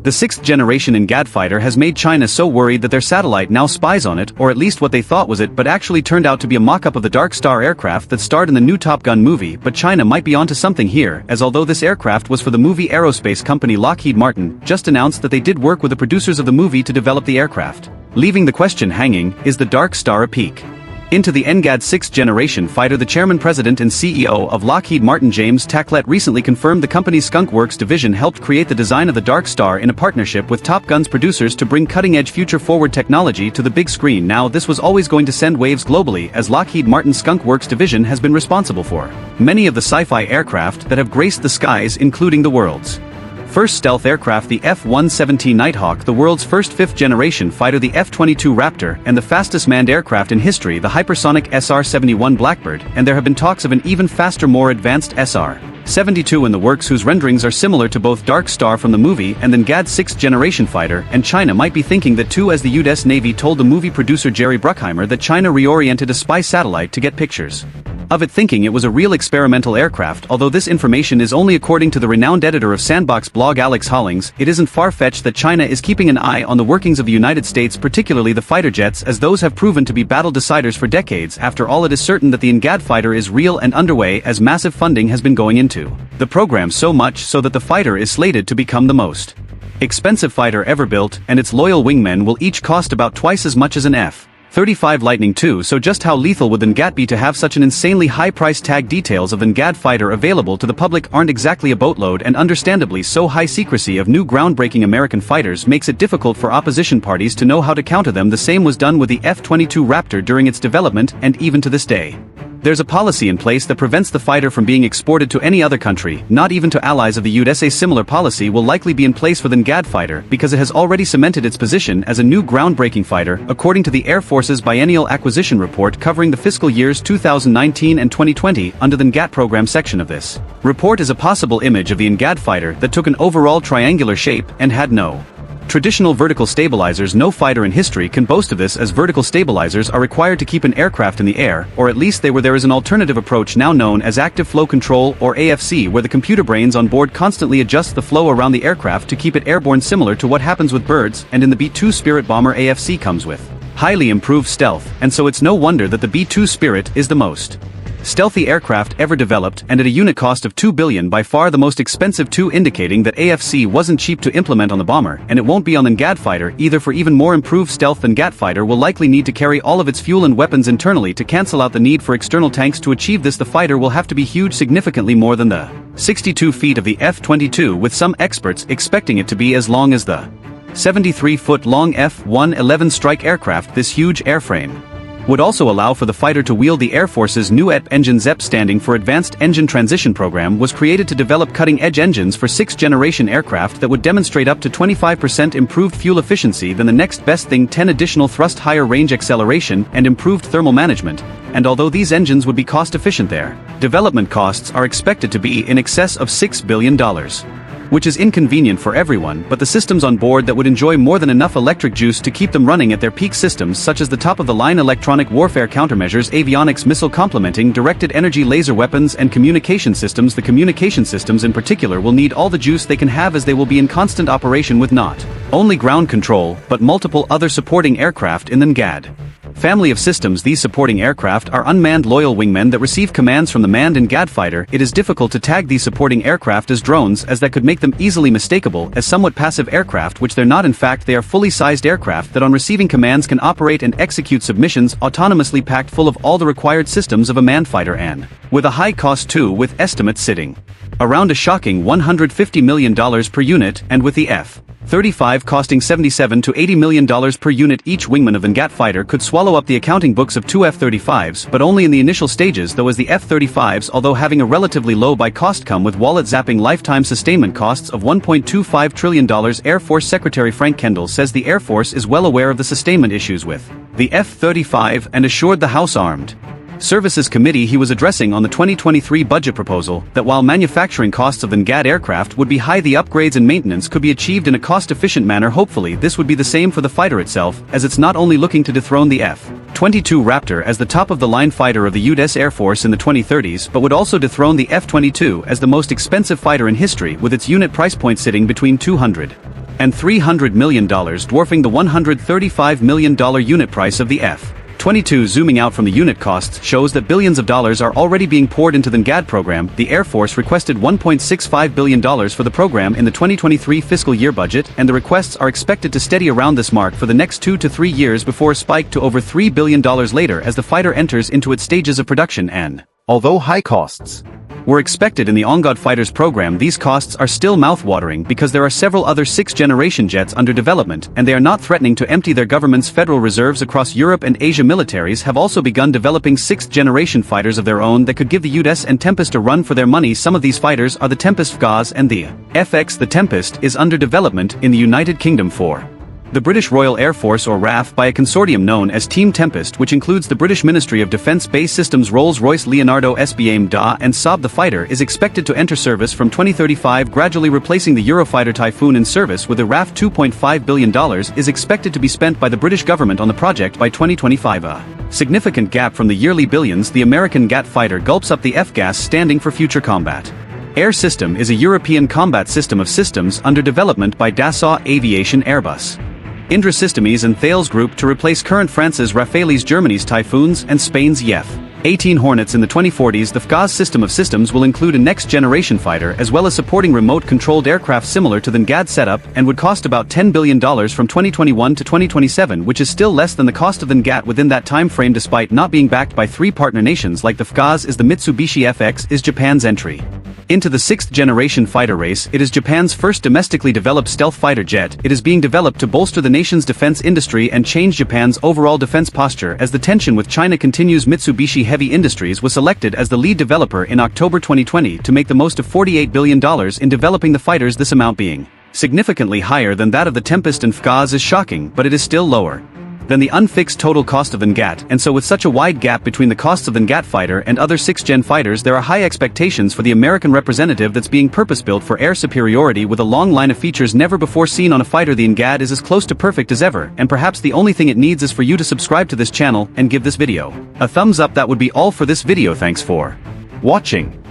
The 6th generation NGAD fighter has made China so worried that their satellite now spies on it, or at least what they thought was it, but actually turned out to be a mock-up of the Darkstar aircraft that starred in the new Top Gun movie. But China might be onto something here, as although this aircraft was for the movie, Aerospace company Lockheed Martin just announced that they did work with the producers of the movie to develop the aircraft. Leaving the question hanging, is the Darkstar a peek into the NGAD 6th generation fighter? The chairman, president and CEO of Lockheed Martin, James Tacklet, recently confirmed the company's Skunk Works division helped create the design of the Darkstar in a partnership with Top Gun's producers to bring cutting-edge future-forward technology to the big screen. Now, this was always going to send waves globally, as Lockheed Martin's Skunk Works division has been responsible for many of the sci-fi aircraft that have graced the skies, including the world's first stealth aircraft, the F-117 Nighthawk, the world's first 5th-generation fighter, the F-22 Raptor, and the fastest manned aircraft in history, the hypersonic SR-71 Blackbird, and there have been talks of an even faster, more advanced SR-72 in the works, whose renderings are similar to both Darkstar from the movie and the NGAD 6th-generation fighter. And China might be thinking that too, as the U.S. Navy told the movie producer Jerry Bruckheimer that China reoriented a spy satellite to get pictures of it, thinking it was a real experimental aircraft. Although this information is only according to the renowned editor of Sandbox blog Alex Hollings, it isn't far-fetched that China is keeping an eye on the workings of the United States, particularly the fighter jets, as those have proven to be battle deciders for decades. After all, it is certain that the NGAD fighter is real and underway, as massive funding has been going into the program, so much so that the fighter is slated to become the most expensive fighter ever built, and its loyal wingmen will each cost about twice as much as an F-35 Lightning II. So just how lethal would the NGAD be to have such an insanely high price tag? Details of the NGAD fighter available to the public aren't exactly a boatload, and understandably so. High secrecy of new groundbreaking American fighters makes it difficult for opposition parties to know how to counter them. The same was done with the F-22 Raptor during its development, and even to this day there's a policy in place that prevents the fighter from being exported to any other country, not even to allies of the U.S. A similar policy will likely be in place for the NGAD fighter, because it has already cemented its position as a new groundbreaking fighter, according to the Air Force's biennial acquisition report covering the fiscal years 2019 and 2020. Under the NGAD program section of this report is a possible image of the NGAD fighter that took an overall triangular shape and had no traditional vertical stabilizers. No fighter in history can boast of this, as vertical stabilizers are required to keep an aircraft in the air, or at least they were. There is an alternative approach now known as active flow control, or AFC, where the computer brains on board constantly adjust the flow around the aircraft to keep it airborne, similar to what happens with birds. And in the B-2 Spirit bomber, AFC comes with highly improved stealth, and so it's no wonder that the B-2 Spirit is the most stealthy aircraft ever developed, and at a unit cost of $2 billion, by far the most expensive too, indicating that AFC wasn't cheap to implement on the bomber, and it won't be on the NGAD fighter either. For even more improved stealth, the NGAD fighter will likely need to carry all of its fuel and weapons internally to cancel out the need for external tanks. To achieve this, the fighter will have to be huge, significantly more than the 62 feet of the F-22, with some experts expecting it to be as long as the 73-foot-long F-111 strike aircraft. This huge airframe would also allow for the fighter to wield the Air Force's new EP engine. ZEP, standing for Advanced Engine Transition Program, was created to develop cutting-edge engines for 6th-generation aircraft that would demonstrate up to 25% improved fuel efficiency than the next best thing, 10 additional thrust, higher range acceleration, and improved thermal management. And although these engines would be cost-efficient, their development costs are expected to be in excess of $6 billion. Which is inconvenient for everyone, but the systems on board that would enjoy more than enough electric juice to keep them running at their peak, systems such as the top-of-the-line electronic warfare countermeasures, avionics, missile complementing, directed energy laser weapons, and communication systems. The communication systems in particular will need all the juice they can have, as they will be in constant operation with not only ground control, but multiple other supporting aircraft in the NGAD family of systems. These supporting aircraft are unmanned loyal wingmen that receive commands from the manned NGAD fighter. It is difficult to tag these supporting aircraft as drones, as that could make them easily mistakable as somewhat passive aircraft, which they're not. In fact, they are fully sized aircraft that on receiving commands can operate and execute submissions autonomously, packed full of all the required systems of a manned fighter, and with a high cost too, with estimates sitting around a shocking $150 million per unit, and with the F-35 costing $77 to $80 million per unit. Each wingman of the NGAD fighter could swallow up the accounting books of 2 F-35s, but only in the initial stages, though, as the F-35s, although having a relatively low buy cost, come with wallet-zapping lifetime sustainment costs of $1.25 trillion. Air Force Secretary Frank Kendall says the Air Force is well aware of the sustainment issues with the F-35 and assured the House Armed Services Committee he was addressing on the 2023 budget proposal that while manufacturing costs of the NGAD aircraft would be high, the upgrades and maintenance could be achieved in a cost-efficient manner. Hopefully this would be the same for the fighter itself, as it's not only looking to dethrone the F-22 Raptor as the top-of-the-line fighter of the U.S. Air Force in the 2030s, but would also dethrone the F-22 as the most expensive fighter in history, with its unit price point sitting between $200 and $300 million, dwarfing the $135 million unit price of the F-22. Zooming out from the unit costs shows that billions of dollars are already being poured into the NGAD program. The Air Force requested $1.65 billion for the program in the 2023 fiscal year budget, and the requests are expected to steady around this mark for the next 2 to 3 years before a spike to over $3 billion later as the fighter enters into its stages of production. And although high costs were expected in the NGAD fighters program, these costs are still mouth-watering because there are several other 6th-generation jets under development, and they are not threatening to empty their government's federal reserves across Europe and Asia. Militaries have also begun developing 6th-generation fighters of their own that could give the U.S. and Tempest a run for their money. Some of these fighters are the Tempest FGAS and the FX. The Tempest is under development in the United Kingdom for the British Royal Air Force, or RAF, by a consortium known as Team Tempest, which includes the British Ministry of Defence Space Systems, Rolls-Royce, Leonardo SBAIM DA and Saab. The fighter is expected to enter service from 2035, gradually replacing the Eurofighter Typhoon in service with a RAF. $2.5 billion is expected to be spent by the British government on the project by 2025. A significant gap from the yearly billions. The American GAT fighter gulps up the FGAS, standing for Future Combat Air System, is a European combat system of systems under development by Dassault Aviation, Airbus, Indra Systems and Thales Group to replace current France's Rafales, Germany's Typhoons, and Spain's F-18 Hornets in the 2040s. The FGAS system of systems will include a next-generation fighter as well as supporting remote-controlled aircraft similar to the NGAD setup, and would cost about $10 billion from 2021 to 2027, which is still less than the cost of the NGAT within that time frame. Despite not being backed by 3 partner nations like the FGAS is the Mitsubishi FX is Japan's entry into the 6th-generation fighter race. It is Japan's first domestically developed stealth fighter jet. It is being developed to bolster the nation's defense industry and change Japan's overall defense posture as the tension with China continues. Mitsubishi Heavy Industries was selected as the lead developer in October 2020 to make the most of $48 billion in developing the fighters. This amount being significantly higher than that of the Tempest and FGAS is shocking, but it is still lower than the unfixed total cost of the NGAT, and so with such a wide gap between the costs of the NGAT fighter and other 6th-gen fighters, there are high expectations for the American representative that's being purpose-built for air superiority with a long line of features never before seen on a fighter. The NGAT is as close to perfect as ever, and perhaps the only thing it needs is for you to subscribe to this channel and give this video a thumbs up. That would be all for this video. Thanks for watching.